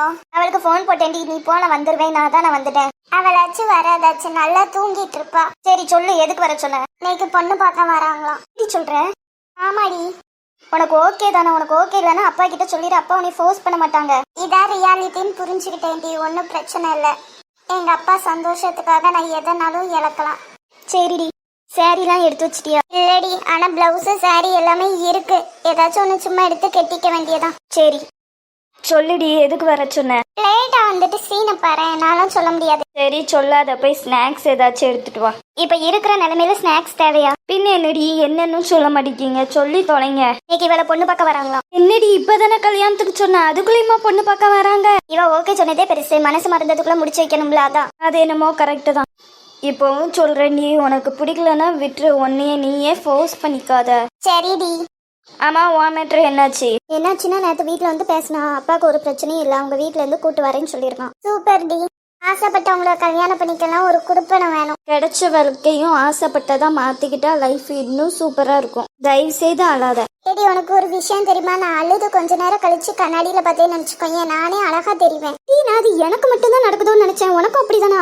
வராங்களோ? அவளுக்கு போன் போட்டேன்டி, நீ போன வந்துருவேன். நான் வந்துட்டேன். அவளாச்சும் வராதாச்சு, நல்லா தூங்கிட்டு இருப்பா. சரி சொல்லு, எதுக்கு வர சொன்ன? இன்னைக்கு பொண்ணு பார்க்க வராங்களாம். எப்படி சொல்ற? ஆமாடி. உனக்கு ஓகே தானே? உனக்கு ஓகே இல்லைன்னா அப்பா கிட்ட சொல்லிடு, அப்பா உன்னை ஃபோர்ஸ் பண்ண மாட்டாங்க. இதான் ரியாலிட்டின்னு புரிஞ்சுக்கிட்டேன்டி, ஒன்றும் பிரச்சனை இல்லை. எங்க அப்பா சந்தோஷத்துக்காக நான் எதனாலும் இழக்கலாம். சரிடி. சாரிலாம் எடுத்து வச்சிட்டியா? இல்லடி, ஆனா பிளவுஸ் சாரி எல்லாமே இருக்கு. ஏதாச்சும் ஒன்று சும்மா எடுத்து கட்டிக்க வேண்டியதான். சரி சொல்லுடி, எதுக்கு வர சொன்ன? லேட்டா வந்துட்டு சீனை பாரு, என்னாலும் சொல்ல முடியாது. சரி சொல்லாத, போய் ஸ்நாக்ஸ் ஏதாச்சும் எடுத்துட்டு வா. இப்ப இருக்கிற நிலைமையில ஸ்நாக்ஸ் தேவையா? பின்ன என்னடி, என்னன்னு சொல்ல மாட்டேங்க, சொல்லி தொலைங்க. இன்னைக்கு இவளை பொண்ணு பார்க்க வராங்களாம். என்னடி இப்பதானே கல்யாணத்துக்கு சொன்ன, அதுக்குள்ளயுமா பொண்ணு பார்க்க வராங்க? இவ ஓகே சொன்னதே பெருசு, மனசு மறந்ததுக்குள்ள முடிச்சு வைக்கணும்ல, அதான். அது என்னமோ கரெக்டு தான். இப்போவும் சொல்றேன், நீ உனக்கு பிடிக்கலன்னா விட்டுரு, உன்னைய நீயே ஃபோர்ஸ் பண்ணிக்காத. சரிடி. ஆமா, உன் மேட்ரு என்னாச்சு? என்னாச்சுன்னா நேற்று வீட்டில் வந்து பேசினா, அப்பாவுக்கு ஒரு பிரச்சனையும் இல்லை, அவங்க வீட்டில இருந்து கூட்டு வரேன்னு சொல்லியிருக்கான். Super D. ஆசைப்பட்டவங்கள கல்யாணம் பண்ணிக்கலாம், ஒரு குடுப்பனை வேணும். கிடைச்ச வாழ்க்கையும் ஆசைப்பட்டதா மாத்திக்கிட்டா லைஃப் இன்னும் சூப்பரா இருக்கும். தயவு செய்து அழாத. சரி, உனக்கு ஒரு விஷயம் தெரியுமா? நான் அழுது கொஞ்ச நேரம் கழிச்சு கண்ணாடியில பார்த்தேன்னு நினைச்சுக்கோங்க, நானே அழகா தெரிவேன். நான் அது எனக்கு மட்டும்தான் நடக்குதோன்னு நினைச்சேன், உனக்கும் அப்படிதானா?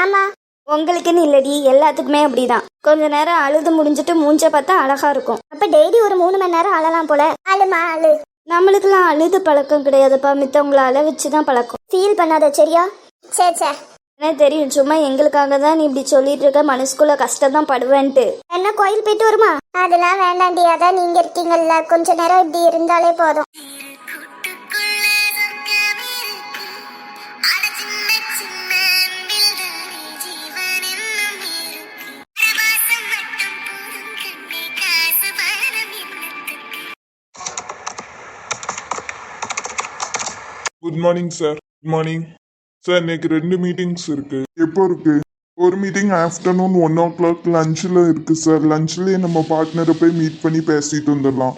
ஆமா. உங்களுக்குன்னு இல்லடி, எல்லாத்துக்குமே அப்படிதான். கொஞ்ச நேரம் அழுது முடிஞ்சிட்டு மூஞ்ச பார்த்தா அழகா இருக்கும். அப்ப டெய்லி ஒரு 3 மணி நேரம் அழலாம் போல. அழுமா அழு. நம்மளுக்குலாம் அழுது பழக்கம் கிடையாதுப்பா, மித்தவங்களை அழ வச்சுதான் பழக்கம். ஃபீல் பண்ணாத சரியா? சே எனக்கு தெரியும், சும்மா எங்களுக்காக தான் நீ இப்படி சொல்லிட்டு இருக்க, மனசுக்குள்ள கஷ்டம் தான் படுவேன்ட்டு. என்ன கோயில் போயிட்டு வருமா? அதெல்லாம் வேண்டாண்டி, அதான் நீங்க இருக்கீங்கல்ல, கொஞ்ச நேரம் இப்படி இருந்தாலே போதும். Good morning sir. Good morning sir. இன்னைக்கு 2 மீட்டிங்ஸ் இருக்கு. எப்போ இருக்கு? ஒரு மீட்டிங் ஆஃப்டர்நூன் 1 o'clock லஞ்சில் இருக்கு சார். லஞ்ச்லேயே நம்ம பார்ட்னரை போய் மீட் பண்ணி பேசிட்டு வந்துடலாம்.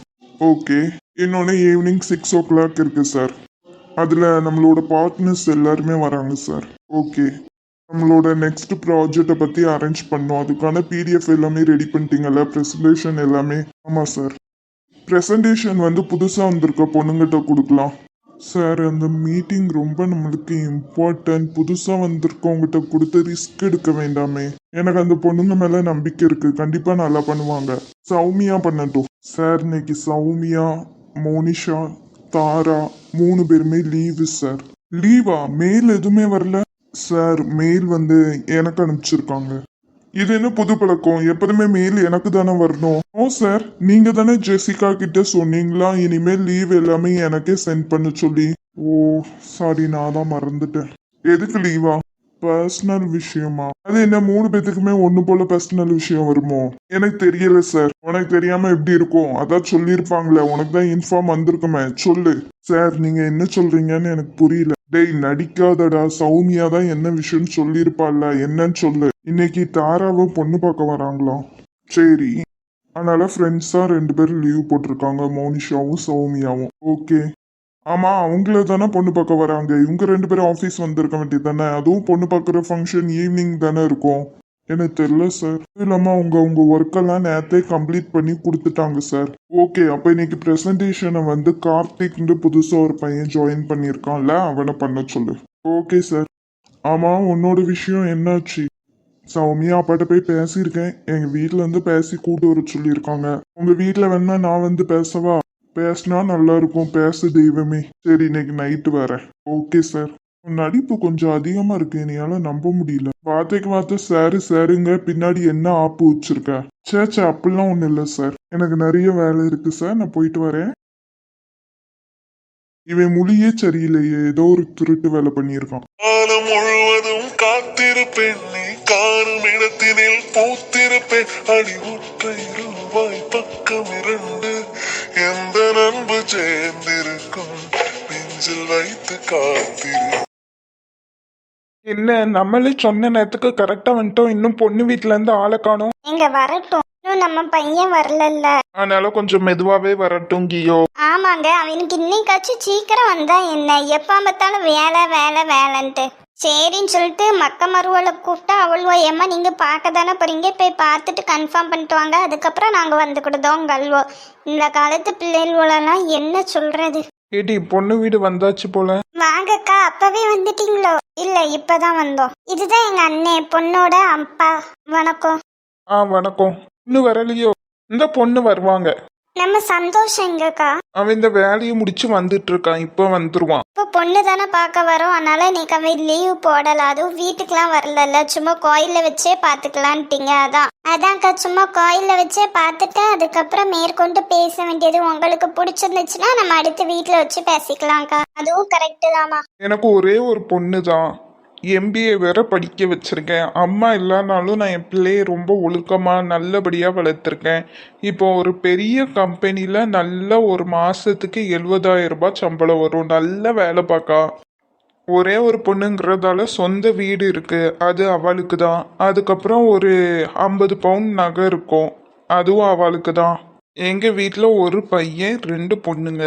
ஓகே. இன்னொன்று ஈவினிங் 6 o'clock இருக்கு சார். அதில் நம்மளோட பார்ட்னர்ஸ் எல்லாருமே வராங்க சார். ஓகே. நம்மளோட நெக்ஸ்ட் ப்ராஜெக்டை பற்றி அரேஞ்ச் பண்ணோம், அதுக்கான பிடிஎஃப் எல்லாமே ரெடி பண்ணிட்டீங்கல்ல, ப்ரெசன்டேஷன் எல்லாமே? ஆமாம் சார். ப்ரெசன்டேஷன் வந்து புதுசாக வந்திருக்க பொண்ணுங்கிட்ட கொடுக்கலாம் சார். அந்த மீட்டிங் ரொம்ப நம்மளுக்கு இம்பார்ட்டன்ட். புதுசாக வந்திருக்கவங்ககிட்ட கொடுத்து ரிஸ்க் எடுக்க வேண்டாமே. எனக்கு அந்த பொண்ணுங்க மேலே நம்பிக்கை இருக்கு, கண்டிப்பாக நல்லா பண்ணுவாங்க. சௌமியா பண்ணட்டும் சார். இன்னைக்கு சௌமியா, மோனிஷா, தாரா 3 பேருமே லீவு சார். லீவா? மெயில் எதுவுமே வரல சார். மெயில் வந்து எனக்கு அனுப்பிச்சிருக்காங்க. இது என்ன புது பழக்கம்? எப்போதுமே மெயில் எனக்கு தானே வரணும். ஓ சார், நீங்க தானே ஜெசிகா கிட்ட சொன்னீங்களா இனிமேல் லீவ் எல்லாமே எனக்கே சென்ட் பண்ண சொல்லி? ஓ சாரி, நான் தான் மறந்துட்டேன். எதுக்கு லீவா? பர்சனல் விஷயமா? அது என்ன 3 பேத்துக்குமே ஒண்ணு போல பர்சனல் விஷயம் வருமோ? எனக்கு தெரியல சார். உனக்கு தெரியாம எப்படி இருக்கும்? அதான் சொல்லியிருப்பாங்களே, உனக்கு தான் இன்ஃபார்ம் வந்திருக்குமே, சொல்லு சார். நீங்க என்ன சொல்றீங்கன்னு எனக்கு புரியல. டேய் நடிக்காதடா, சௌமியா தான் என்ன விஷயம்னு சொல்லியிருப்பாள்ல, என்னன்னு சொல்லு. இன்னைக்கு தாராவும் பொண்ணு பார்க்க வராங்களாம். சரி, அதனால ஃப்ரெண்ட்ஸா 2 பேரும் லீவ் போட்டிருக்காங்க, மோனிஷாவும் சௌமியாவும். ஓகே. ஆமா, அவங்கள தானே பொண்ணு பார்க்க வராங்க. இவங்க 2 பேரும் ஆஃபீஸ் வந்திருக்க வேண்டியது தானே. அதுவும் பொண்ணு பார்க்குற ஃபங்க்ஷன் ஈவினிங் தானே இருக்கும். எனக்கு தெரியல சார். இல்லாமல் உங்க ஒர்க்கெல்லாம் நேரத்தை கம்ப்ளீட் பண்ணி கொடுத்துட்டாங்க சார். ஓகே, அப்போ இன்னைக்கு ப்ரெசன்டேஷனை வந்து கார்த்திக்னு புதுசாக ஒரு பையன் ஜாயின் பண்ணியிருக்கான்ல, அவனை பண்ண சொல்லு. Okay sir. ஆமாம், உன்னோட விஷயம் என்னாச்சு? சௌமியா அப்பாட்ட போய் பேசியிருக்கேன். எங்கள் வீட்டில் வந்து பேசி கூட்டு வர சொல்லியிருக்காங்க. உங்கள் வீட்டில் வேணா நான் வந்து பேசவா? பேசினா நல்லா இருக்கும். பேசு தெய்வமே. சரி, இன்னைக்கு நைட்டு வரேன். Okay sir. நடிப்பு கொஞ்சம் அதிகமா இருக்கு, என்னால நம்ப முடியல. வார்த்தைக்கு வார்த்தை சாருங்க, பின்னாடி என்ன ஆப்பு வச்சிருக்க? சேச்சா, அப்படிலாம் ஒன்றும் இல்லை சார். எனக்கு நிறைய வேலை இருக்கு சார், நான் போயிட்டு வரேன். இவன் மொழியே சரியில்லையே, ஏதோ ஒரு திருட்டு வேலை பண்ணியிருக்கான். காலம் முழுவதும் காத்திருப்பேன், நீ காணும் இடத்தினில் பூத்திருப்பேன். அடி ஒற்றை ரூபாய் பக்கம் 2 எந்த நண்பு சேர்ந்திருக்கும், நெஞ்சில் வைத்து காத்திரு. என்ன நம்மளே சொன்ன நேரத்துக்கு கரெக்டா வந்துட்டோம், இன்னும் பொண்ணு வீட்டுல இருந்து ஆளை காணோம். இங்க வரட்டும், இன்னும் நம்ம பையன் வரலல்ல, அதனால கொஞ்சம் மெதுவாவே வரட்டும் கியோ. ஆமாங்க, அவனுக்கு இன்னைக்காச்சும் சீக்கிரம் வந்தா என்ன, எப்ப பார்த்தாலும் வேலை வேலை வேலைன்ட்டு. சரின்னு சொல்லிட்டு மக்க மருவலை கூப்பிட்டா அவள்வோ, ஏம்மா நீங்க பார்க்க தானே போறீங்க, போய் பார்த்துட்டு கன்ஃபார்ம் பண்ணிட்டு வாங்க, அதுக்கப்புறம் நாங்க வந்து கொடுத்தோம் கல்வோ. இந்த காலத்து பிள்ளைகளெல்லாம் என்ன சொல்றது. ஏடி, பொண்ணு வீடு வந்தாச்சு போல. வாங்கக்கா, அப்பவே வந்துட்டீங்களோ? இல்ல இப்பதான் வந்தோம். இதுதான் எங்க அண்ணே, பொண்ணோட அப்பா. வணக்கம். வணக்கம். இன்னும் வரலையோ? இந்த பொண்ணு வருவாங்க. நம்ம சந்தோஷம் எங்கக்கா? அவன் இந்த வேலையை முடிச்சு வந்துட்டு இருக்கான், இப்போ வந்துருவான். இப்போ பொண்ணு தானே பார்க்க வரோம், அதனால இன்னைக்கு அவன் லீவ் போடல. அதுவும் வீட்டுக்குலாம் வரல, சும்மா கோயில்ல வச்சே பார்த்துக்கலான்ட்டீங்க. அதான்க்கா சும்மா கோயில்ல வச்சே பார்த்துட்டு அதுக்கப்புறம் மேற்கொண்டு பேச வேண்டியது. உங்களுக்கு பிடிச்சிருந்துச்சுன்னா நம்ம அடுத்து வீட்டில் வச்சு பேசிக்கலாம்க்கா. அதுவும் கரெக்டு தாமா. எனக்கு ஒரே ஒரு பொண்ணு தான். எம்பிஏ வேற படிக்க வச்சிருக்கேன். அம்மா இல்லைனாலும் நான் என் பிள்ளைய ரொம்ப ஒழுக்கமாக நல்லபடியாக வளர்த்துருக்கேன். இப்போ ஒரு பெரிய கம்பெனியில் நல்ல ஒரு மாதத்துக்கு 70,000 ரூபாய் சம்பளம் வரும். நல்ல வேலை பார்க்கா. ஒரே ஒரு பொண்ணுங்கிறதால சொந்த வீடு இருக்கு, அது அவளுக்கு தான். அதுக்கப்புறம் ஒரு 50 பவுன் நகை இருக்கும், அதுவும் அவளுக்கு தான். எங்கள் வீட்டில் ஒரு பையன் 2 பொண்ணுங்க.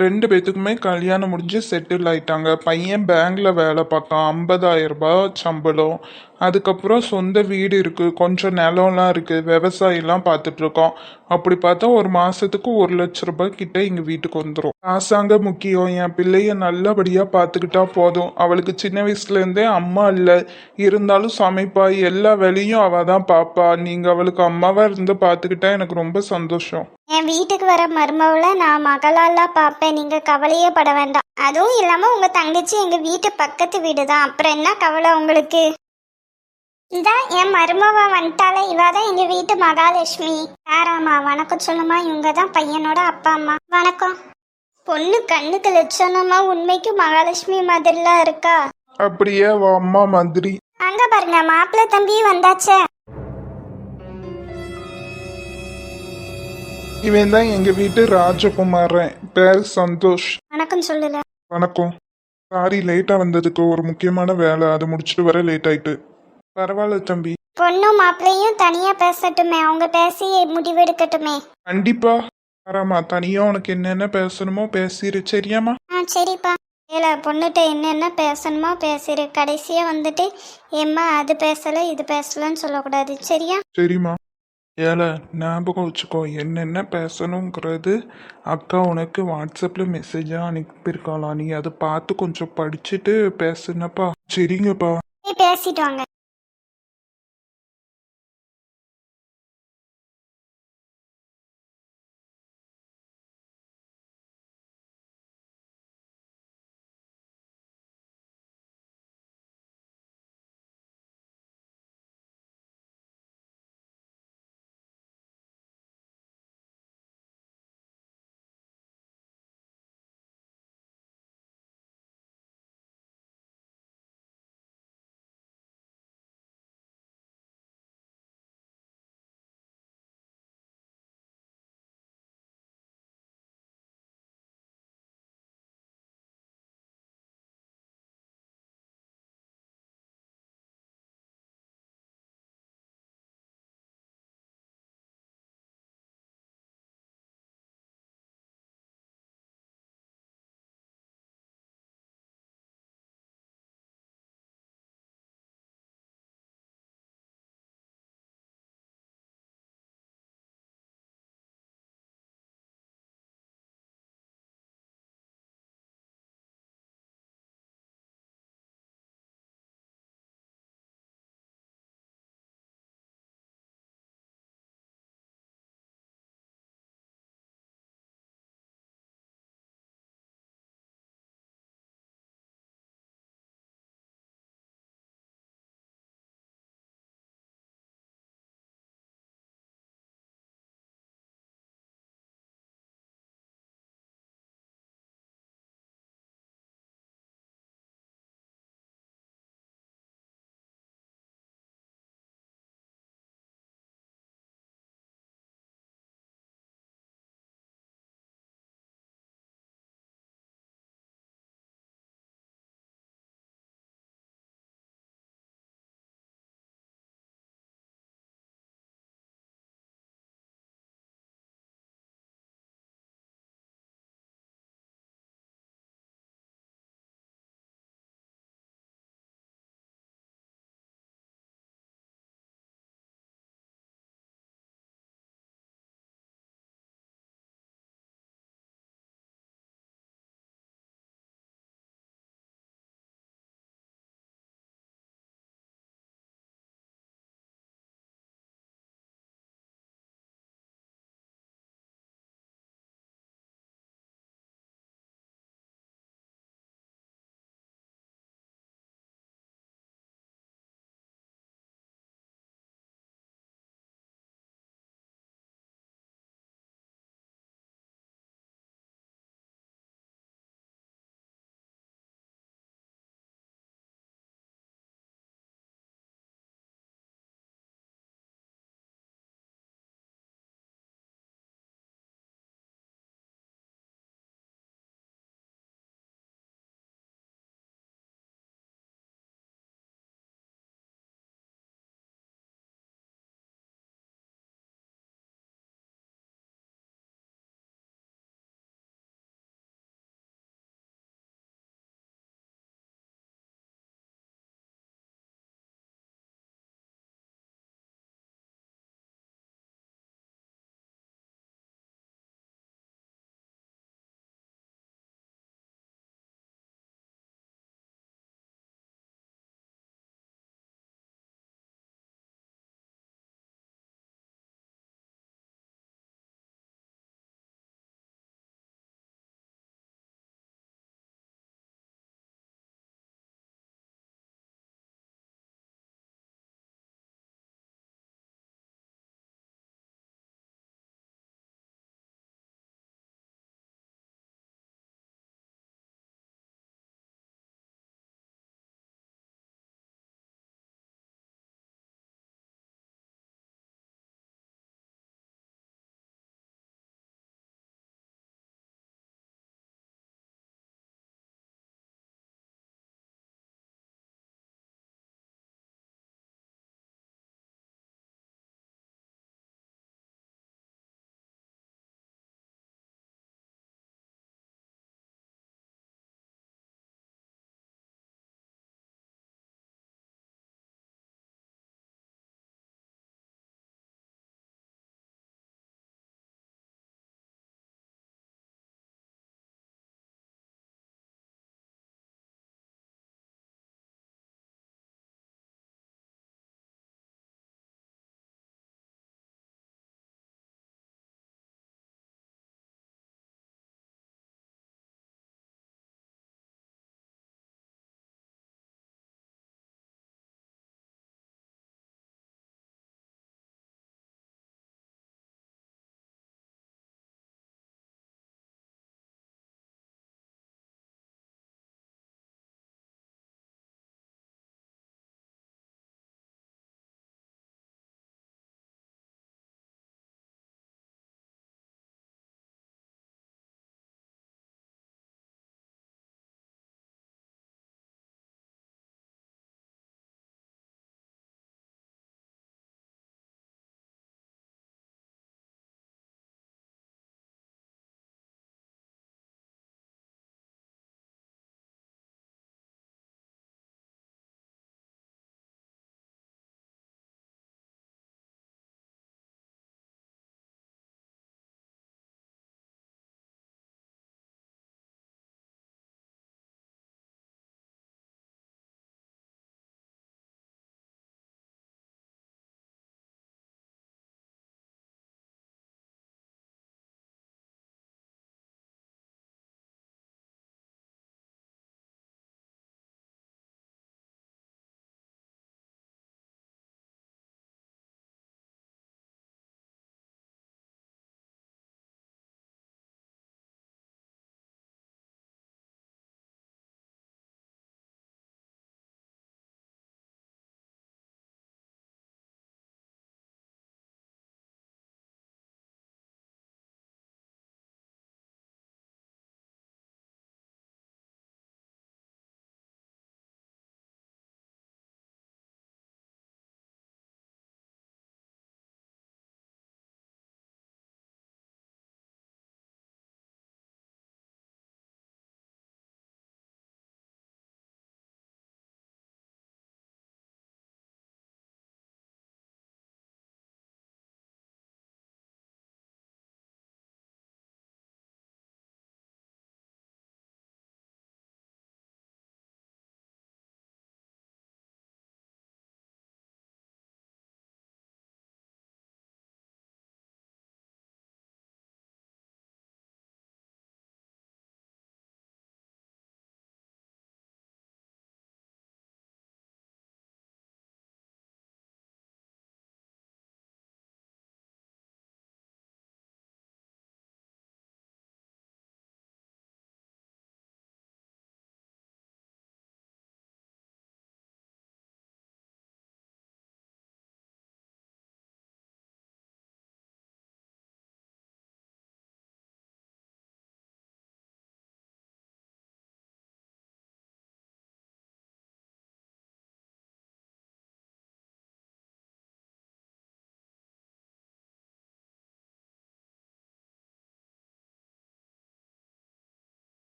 2 பேத்துக்குமே கல்யாணம் முடிஞ்சு செட்டில் ஆயிட்டாங்க. பையன் பேங்க்ல வேலை பார்த்தான், 50,000 ரூபாய் சம்பளம். அதுக்கப்புறம் சொந்த வீடு இருக்கு, கொஞ்சம் நிலம்லாம் இருக்கு, விவசாயம்லாம் பார்த்துட்டு இருக்கோம். அப்படி பார்த்தா ஒரு மாசத்துக்கு 1,00,000 ரூபாய் கிட்ட எங்க வீட்டுக்கு வந்துடும். காசாங்க முக்கியம். என் பிள்ளைய நல்லபடியா பார்த்துக்கிட்டா போதும். அவளுக்கு சின்ன வயசுல இருந்தே அம்மா இல்லை, இருந்தாலும் சமைப்பா, எல்லா வேலையும் அவ தான் பாப்பா. நீங்க அவளுக்கு அம்மாவா இருந்து பார்த்துக்கிட்டா எனக்கு ரொம்ப சந்தோஷம். என் வீட்டுக்கு வர மருமவளை நான் மகளெல்லாம் பார்ப்பேன், நீங்க கவலையே பட வேண்டாம். அதுவும் இல்லாம உங்க தங்கச்சி எங்க வீட்டு பக்கத்து வீடு தான், அப்புறம் என்ன கவலை உங்களுக்கு? இந்த என் மருமவ வந்துட்டால, இவாதான் எங்க வீட்டு மகாலட்சுமி. யாராமா? வணக்கம் சொல்லுமா. இவங்க தான் பையனோட அப்பா அம்மா. வணக்கம். பொண்ணு கண்ணுக்கு லட்சணமா உண்மைக்கு மகாலட்சுமி மாதிரிலாம் இருக்கா? அப்படியே அவ அம்மா மாதிரி. அங்க பாருங்க, மாப்பிள்ளை தம்பி வந்தாச்சே. இவன் தான் எங்க வீட்டு ராஜகுமாரன், பேர் சந்தோஷ். வணக்கம் சொல்லல. வணக்கம். சாரி லேட்டா வந்ததுக்கு, ஒரு முக்கியமான வேலை, அதை முடிச்சுட்டு வர லேட் ஆயிட்டு. பரவாயில்ல தம்பி. பொண்ணும் மாப்பிள்ளையும் தனியா பேசட்டுமே, அவங்க பேசி முடிவெடுக்கட்டுமே. கண்டிப்பா. ஆராமா, தனியா உனக்கு என்னென்ன பேசணுமோ பேசிரு, சரியாமா? சரிப்பா. ஏல பொண்ணுகிட்ட என்னென்ன பேசணுமோ பேசிரு. கடைசியா வந்துட்டு ஏம்மா அது பேசல இது பேசலன்னு சொல்லக்கூடாது, சரியா? சரிம்மா. ஏல ஞாபகம் வச்சுக்கோ, என்னென்ன பேசணுங்கிறது அக்கா உனக்கு வாட்ஸ்அப்பில் மெசேஜாக அனுப்பியிருக்கலாம். நீ அதை பார்த்து கொஞ்சம் படிச்சுட்டு பேசுனப்பா. சரிங்கப்பா. பேசிட்டு வாங்க.